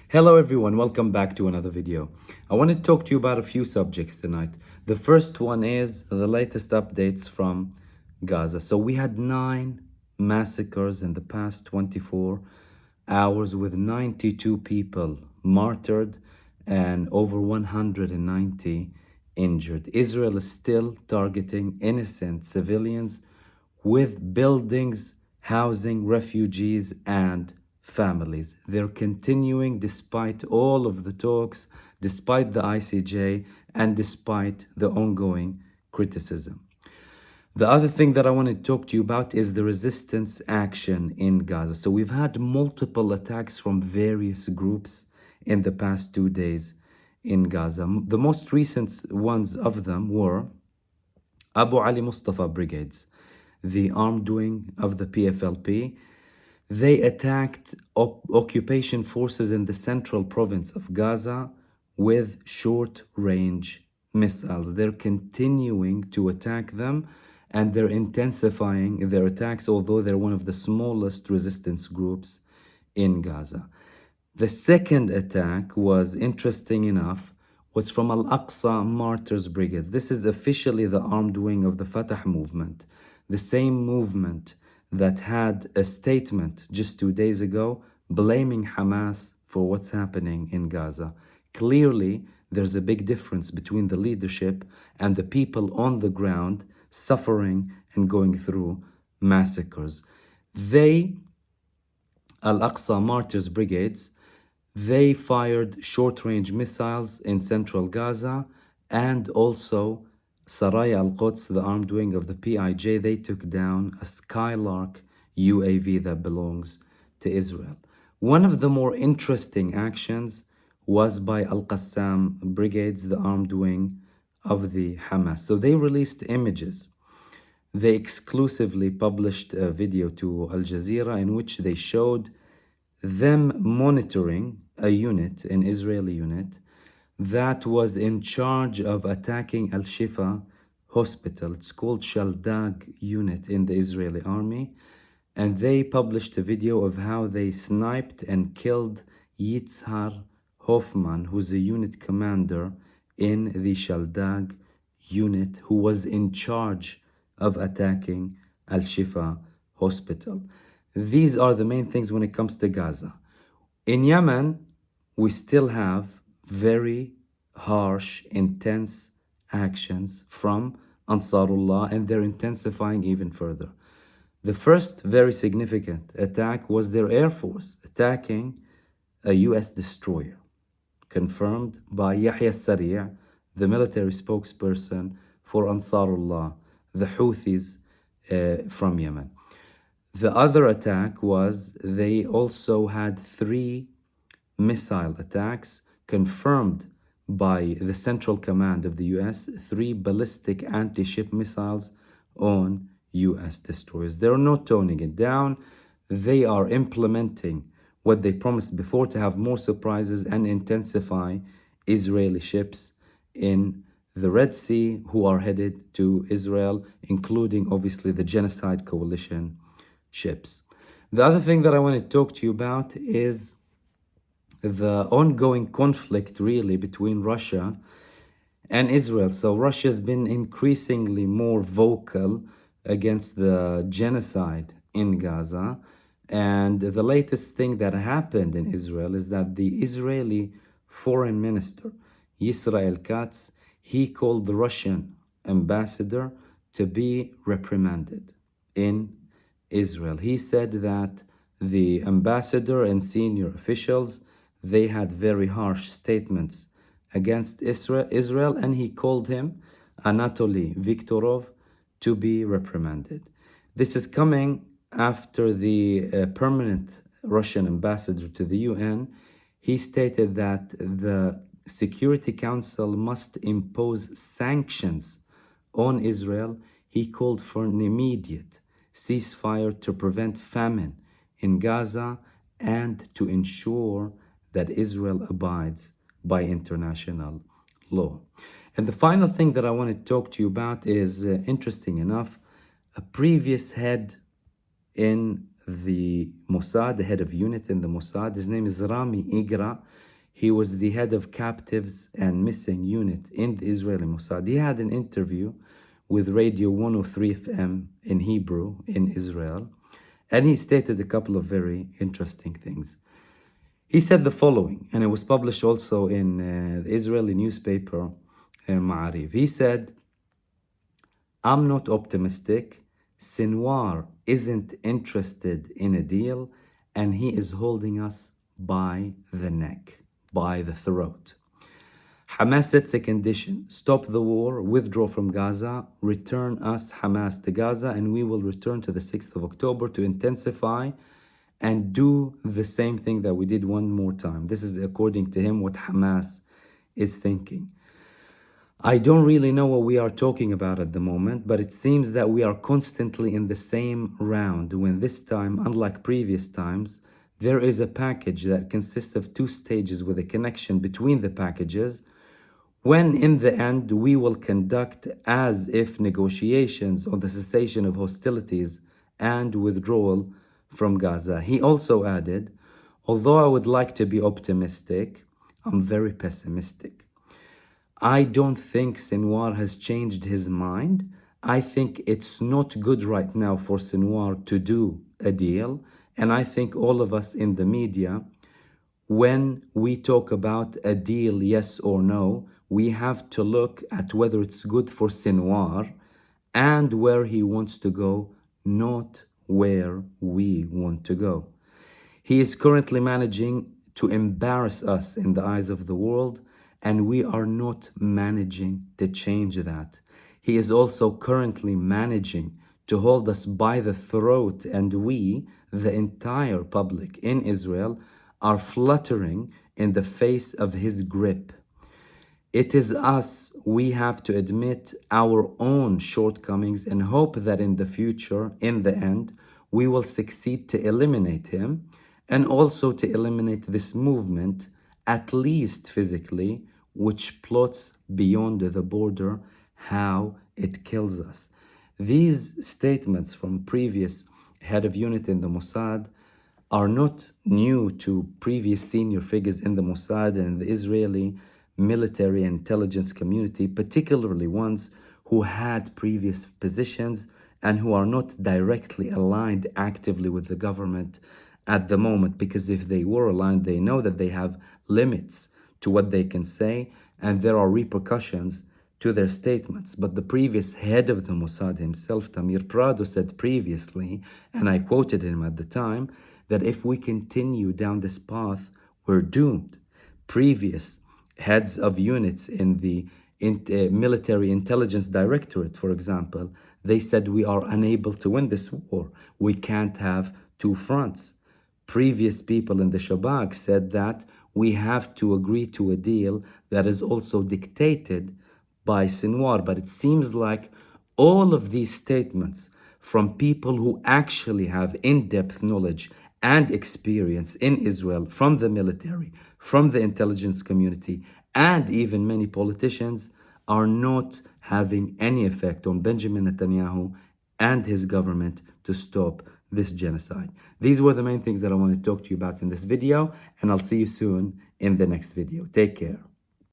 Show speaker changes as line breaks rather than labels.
Hello everyone, welcome back to another video. I want to talk to you about a few subjects tonight. The first one is the latest updates from Gaza. So we had 9 massacres in the past 24 hours with 92 people martyred and over 190 injured. Israel is still targeting innocent civilians with buildings housing refugees and families. They're continuing despite all of the talks, despite the ICJ, and despite the ongoing criticism. The other thing that I want to talk to you about is the resistance action in Gaza. So we've had multiple attacks from various groups in the past 2 days in Gaza. The most recent ones of them were Abu Ali Mustafa brigades, the armed wing of the PFLP. They attacked occupation forces in the central province of Gaza with short-range missiles. They're continuing to attack them and they're intensifying their attacks, although they're one of the smallest resistance groups in Gaza. The second attack was interesting enough, was from Al-Aqsa Martyrs Brigades. This is officially the armed wing of the Fatah movement, the same movement that had a statement just 2 days ago blaming Hamas for what's happening in Gaza. Clearly, there's a big difference between the leadership and the people on the ground suffering and going through massacres. Al-Aqsa Martyrs Brigades, they fired short-range missiles in central Gaza, and also Saraya al-Quds, the armed wing of the PIJ, they took down a Skylark UAV that belongs to Israel. One of the more interesting actions was by Al-Qassam brigades, the armed wing of the Hamas. So they released images. They exclusively published a video to Al Jazeera in which they showed them monitoring a unit, an Israeli unit, that was in charge of attacking Al-Shifa hospital. It's called Shaldag unit in the Israeli army. And they published a video of how they sniped and killed Yitzhar Hoffman, who's a unit commander in the Shaldag unit, who was in charge of attacking Al-Shifa hospital. These are the main things when it comes to Gaza. In Yemen, we still have very harsh, intense actions from Ansarullah, and they're intensifying even further. The first very significant attack was their Air Force attacking a US destroyer, confirmed by Yahya Sari', the military spokesperson for Ansarullah, the Houthis from Yemen. The other attack was they also had 3 missile attacks confirmed by the Central Command of the US, 3 ballistic anti-ship missiles on US destroyers. They're not toning it down. They are implementing what they promised before, to have more surprises and intensify Israeli ships in the Red Sea who are headed to Israel, including obviously the Genocide Coalition ships. The other thing that I want to talk to you about is the ongoing conflict really between Russia and Israel. So Russia's been increasingly more vocal against the genocide in Gaza. And the latest thing that happened in Israel is that the Israeli foreign minister, Yisrael Katz, he called the Russian ambassador to be reprimanded in Israel. He said that the ambassador and senior officials, they had very harsh statements against Israel, and he called him, Anatoly Viktorov, to be reprimanded. This is coming after the permanent Russian ambassador to the UN, he stated that the Security Council must impose sanctions on Israel. He called for an immediate ceasefire to prevent famine in Gaza and to ensure that Israel abides by international law. And the final thing that I want to talk to you about is, interesting enough, a previous head in the Mossad, the head of unit in the Mossad. His name is Rami Igra. He was the head of captives and missing unit in the Israeli Mossad. He had an interview with Radio 103 FM in Hebrew in Israel, and he stated a couple of very interesting things. He said the following, and it was published also in the Israeli newspaper Ma'ariv. He said, I'm not optimistic. Sinwar isn't interested in a deal, and he is holding us by the neck, by the throat. Hamas sets a condition: stop the war, withdraw from Gaza, return us, Hamas, to Gaza, and we will return to the 6th of October to intensify and do the same thing that we did one more time. This is, according to him, what Hamas is thinking. I don't really know what we are talking about at the moment, but it seems that we are constantly in the same round, when this time, unlike previous times, there is a package that consists of 2 stages with a connection between the packages, when in the end we will conduct as if negotiations on the cessation of hostilities and withdrawal from Gaza. He also added, although I would like to be optimistic, I'm very pessimistic. I don't think Sinwar has changed his mind. I think it's not good right now for Sinwar to do a deal. And I think all of us in the media, when we talk about a deal, yes or no, we have to look at whether it's good for Sinwar and where he wants to go, not where we want to go. He is currently managing to embarrass us in the eyes of the world, and we are not managing to change that. He is also currently managing to hold us by the throat, and we, the entire public in Israel, are fluttering in the face of his grip. It is us, we have to admit our own shortcomings and hope that in the future, in the end, we will succeed to eliminate him, and also to eliminate this movement, at least physically, which plots beyond the border how it kills us. These statements from previous head of unit in the Mossad are not new to previous senior figures in the Mossad and the Israeli military intelligence community, particularly ones who had previous positions and who are not directly aligned actively with the government at the moment, because if they were aligned, they know that they have limits to what they can say, and there are repercussions to their statements. But the previous head of the Mossad himself, Tamir Prado, said previously, and I quoted him at the time, that if we continue down this path, we're doomed. Previous heads of units in the military intelligence directorate, for example, they said we are unable to win this war. We can't have 2 fronts. Previous people in the Shabak said that we have to agree to a deal that is also dictated by Sinwar. But it seems like all of these statements from people who actually have in-depth knowledge and experience in Israel, from the military, from the intelligence community, and even many politicians, are not having any effect on Benjamin Netanyahu and his government to stop this genocide. These were the main things that I want to talk to you about in this video, and I'll see you soon in the next video. Take care.